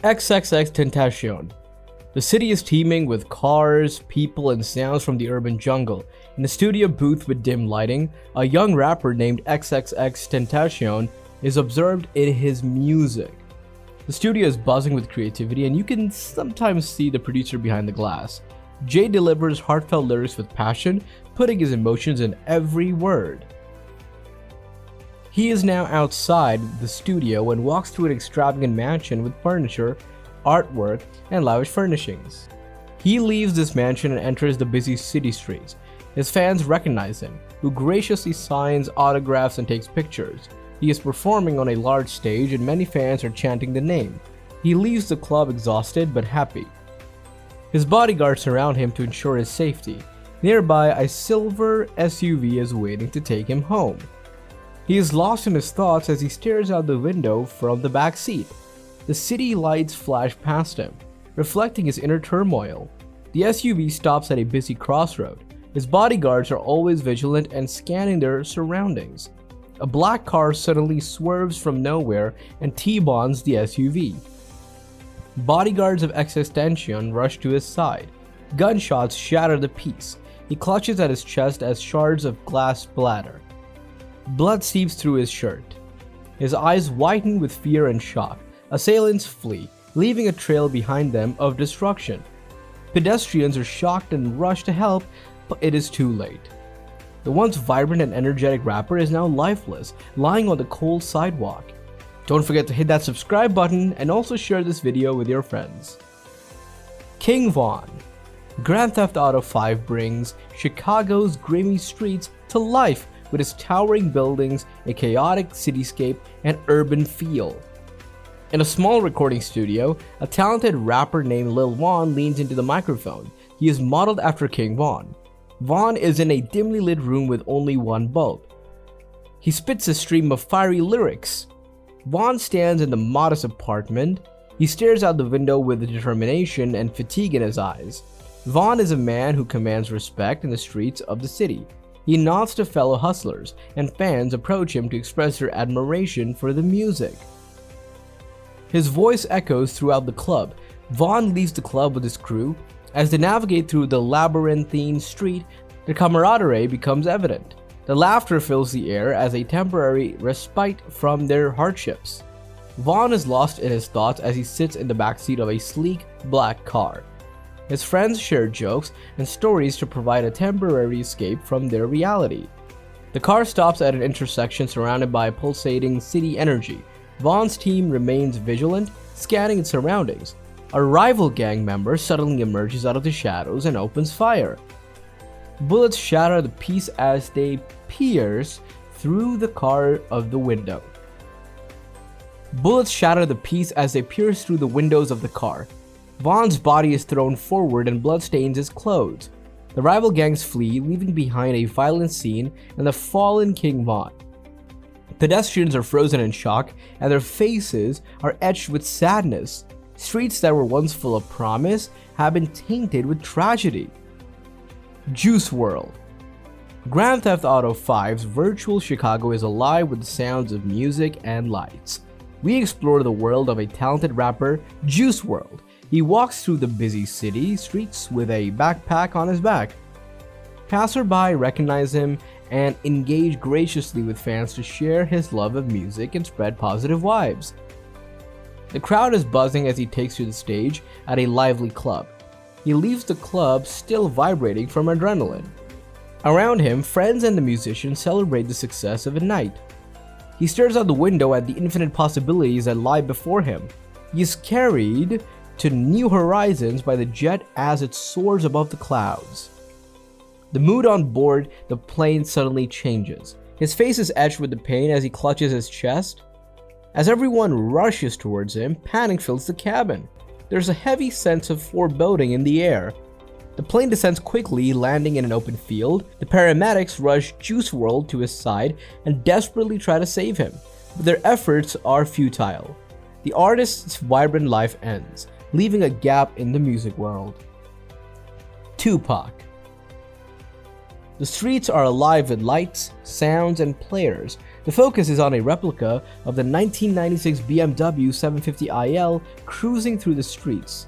XXXTentacion. The city is teeming with cars, people, and sounds from the urban jungle. In a studio booth with dim lighting, a young rapper named XXXTentacion is observed in his music. The studio is buzzing with creativity, and you can sometimes see the producer behind the glass. Jay delivers heartfelt lyrics with passion, putting his emotions in every word. He is now outside the studio and walks through an extravagant mansion with furniture, artwork, and lavish furnishings. He leaves this mansion and enters the busy city streets. His fans recognize him, who graciously signs autographs and takes pictures. He is performing on a large stage and many fans are chanting the name. He leaves the club exhausted but happy. His bodyguards surround him to ensure his safety. Nearby, a silver SUV is waiting to take him home. He is lost in his thoughts as he stares out the window from the back seat. The city lights flash past him, reflecting his inner turmoil. The SUV stops at a busy crossroad. His bodyguards are always vigilant and scanning their surroundings. A black car suddenly swerves from nowhere and T-bones the SUV. Bodyguards of XXXTentacion rush to his side. Gunshots shatter the peace. He clutches at his chest as shards of glass splatter. Blood seeps through his shirt. His eyes whiten with fear and shock. Assailants flee, leaving a trail behind them of destruction. Pedestrians are shocked and rush to help, but it is too late. The once vibrant and energetic rapper is now lifeless, lying on the cold sidewalk. Don't forget to hit that subscribe button and also share this video with your friends. King Von. Grand Theft Auto 5 brings Chicago's grimy streets to life with its towering buildings, a chaotic cityscape, and urban feel. In a small recording studio, a talented rapper named Lil Von leans into the microphone. He is modeled after King Von. Von is in a dimly lit room with only one bulb. He spits a stream of fiery lyrics. Von stands in the modest apartment. He stares out the window with determination and fatigue in his eyes. Von is a man who commands respect in the streets of the city. He nods to fellow hustlers, and fans approach him to express their admiration for the music. His voice echoes throughout the club. Von leaves the club with his crew. As they navigate through the labyrinthine street, their camaraderie becomes evident. The laughter fills the air as a temporary respite from their hardships. Von is lost in his thoughts as he sits in the backseat of a sleek, black car. His friends share jokes and stories to provide a temporary escape from their reality. The car stops at an intersection surrounded by pulsating city energy. Von's team remains vigilant, scanning its surroundings. A rival gang member suddenly emerges out of the shadows and opens fire. Bullets shatter the peace as they pierce through the car of the window. Bullets shatter the peace as they pierce through the windows of the car. Von's body is thrown forward and blood stains his clothes. The rival gangs flee, leaving behind a violent scene and the fallen King Von. Pedestrians are frozen in shock, and their faces are etched with sadness. Streets that were once full of promise have been tainted with tragedy. Juice WRLD. Grand Theft Auto 5's virtual Chicago is alive with the sounds of music and lights. We explore the world of a talented rapper, Juice WRLD. He walks through the busy city streets with a backpack on his back. Passersby recognize him and engage graciously with fans to share his love of music and spread positive vibes. The crowd is buzzing as he takes to the stage at a lively club. He leaves the club still vibrating from adrenaline. Around him, friends and the musicians celebrate the success of a night. He stares out the window at the infinite possibilities that lie before him. He is carried to new horizons by the jet as it soars above the clouds. The mood on board the plane suddenly changes. His face is etched with the pain as he clutches his chest. As everyone rushes towards him, panic fills the cabin. There's a heavy sense of foreboding in the air. The plane descends quickly, landing in an open field. The paramedics rush Juice WRLD to his side and desperately try to save him, but their efforts are futile. The artist's vibrant life ends, leaving a gap in the music world. Tupac. The streets are alive with lights, sounds, and players. The focus is on a replica of the 1996 BMW 750iL cruising through the streets.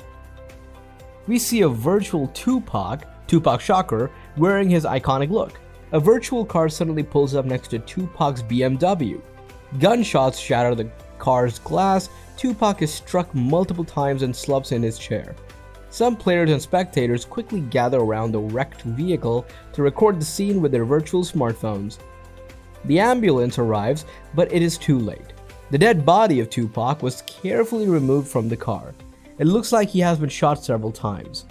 We see a virtual Tupac Shakur, wearing his iconic look. A virtual car suddenly pulls up next to Tupac's BMW. Gunshots shatter the car's glass. Tupac is struck multiple times and slumps in his chair. Some players and spectators quickly gather around the wrecked vehicle to record the scene with their virtual smartphones. The ambulance arrives, but it is too late. The dead body of Tupac was carefully removed from the car. It looks like he has been shot several times.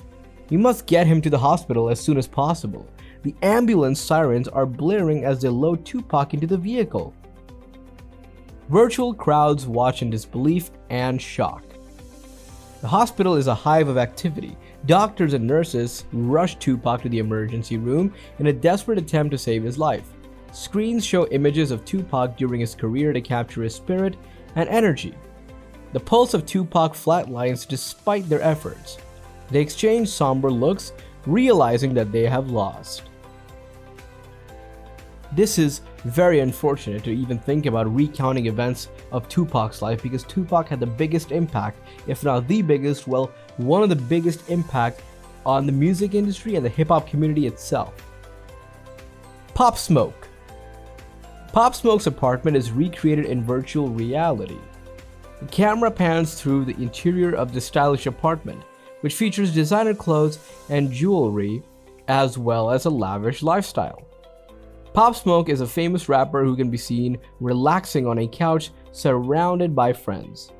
We must get him to the hospital as soon as possible. The ambulance sirens are blaring as they load Tupac into the vehicle. Virtual crowds watch in disbelief and shock. The hospital is a hive of activity. Doctors and nurses rush Tupac to the emergency room in a desperate attempt to save his life. Screens show images of Tupac during his career to capture his spirit and energy. The pulse of Tupac flatlines despite their efforts. They exchange somber looks, realizing that they have lost. This is very unfortunate to even think about recounting events of Tupac's life, because Tupac had the biggest impact, if not the biggest, well, one of the biggest impact on the music industry and the hip-hop community itself. Pop Smoke. Pop Smoke's apartment is recreated in virtual reality. The camera pans through the interior of the stylish apartment, which features designer clothes and jewelry, as well as a lavish lifestyle. Pop Smoke is a famous rapper who can be seen relaxing on a couch surrounded by friends.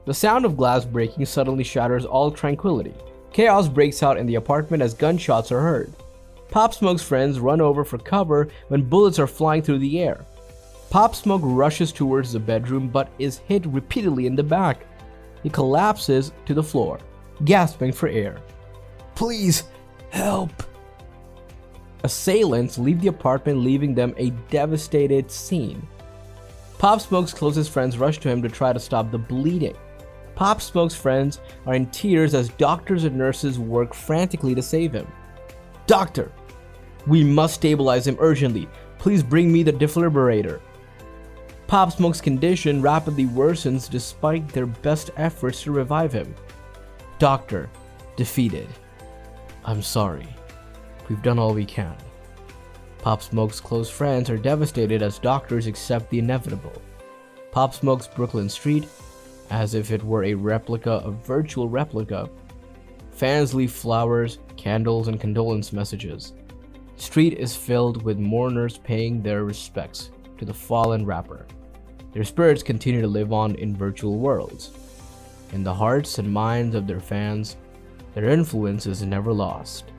The sound of glass breaking suddenly shatters all tranquility. Chaos breaks out in the apartment as gunshots are heard. Pop Smoke's friends run over for cover when bullets are flying through the air. Pop Smoke rushes towards the bedroom but is hit repeatedly in the back. He collapses to the floor, gasping for air. "Please, help!" Assailants leave the apartment, leaving them a devastated scene. Pop Smoke's closest friends rush to him to try to stop the bleeding. Pop Smoke's friends are in tears as doctors and nurses work frantically to save him. "Doctor, we must stabilize him urgently. Please bring me the defibrillator." Pop Smoke's condition rapidly worsens despite their best efforts to revive him. Doctor, defeated. "I'm sorry. We've done all we can." Pop Smoke's close friends are devastated as doctors accept the inevitable. Pop Smoke's Brooklyn Street, as if it were a replica, a virtual replica. Fans leave flowers, candles, and condolence messages. Street is filled with mourners paying their respects to the fallen rapper. Their spirits continue to live on in virtual worlds. In the hearts and minds of their fans, their influence is never lost.